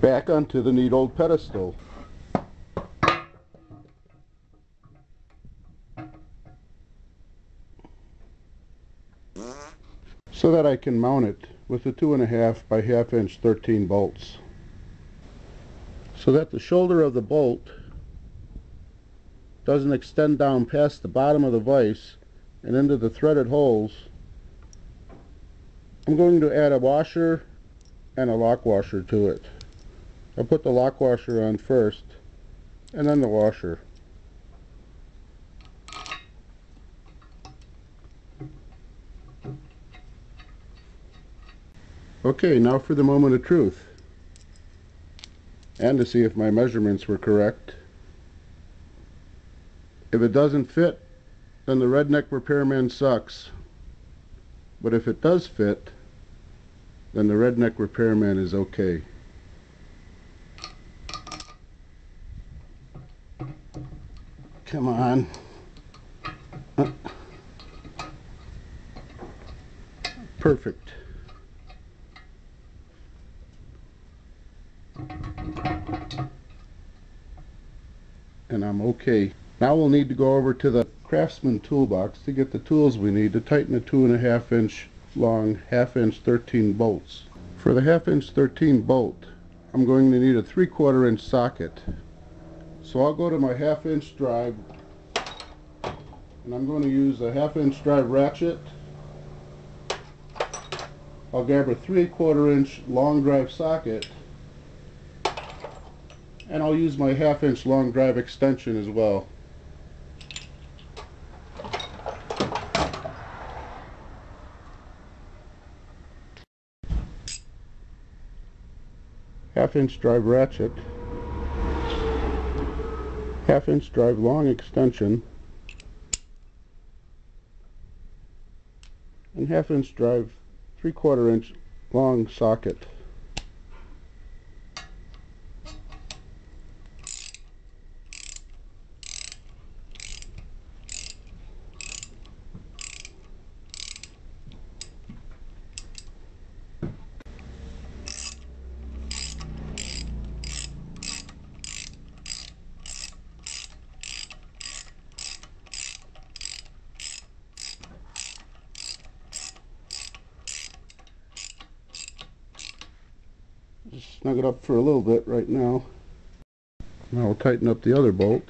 back onto the neat old pedestal. So that I can mount it with the 2.5 by 1/2 inch 13 bolts. So that the shoulder of the bolt doesn't extend down past the bottom of the vise and into the threaded holes, I'm going to add a washer and a lock washer to it. I'll put the lock washer on first and then the washer. Okay, now for the moment of truth, and to see if my measurements were correct. If it doesn't fit, then the Redneck Repairman sucks. But if it does fit, then the Redneck Repairman is okay. Come on. Perfect. And I'm okay. Now we'll need to go over to the Craftsman toolbox to get the tools we need to tighten the 2.5 inch long 1/2 inch 13 bolts. For the 1/2 inch 13 bolt, I'm going to need a 3/4 inch socket. So I'll go to my 1/2 inch drive and I'm going to use a 1/2 inch drive ratchet. I'll grab a 3/4 inch long drive socket, and I'll use my 1/2 inch long drive extension as well. Half inch drive ratchet, 1/2 inch drive long extension, and 1/2 inch drive 3/4 inch long socket. Just snug it up for a little bit right now. Now we'll tighten up the other bolt.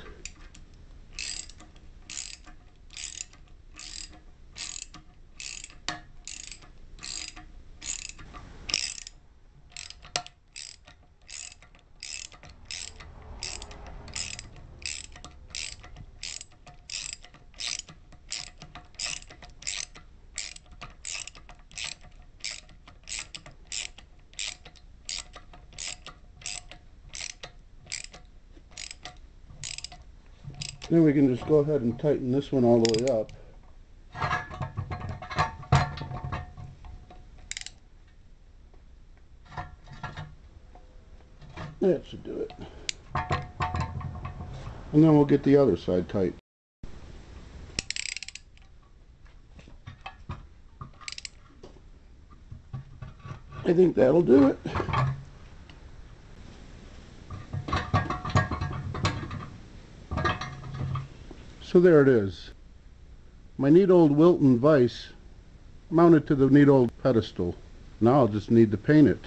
Then we can just go ahead and tighten this one all the way up. That should do it. And then we'll get the other side tight. I think that'll do it. So there it is. My neat old Wilton Vise mounted to the neat old pedestal. Now I'll just need to paint it.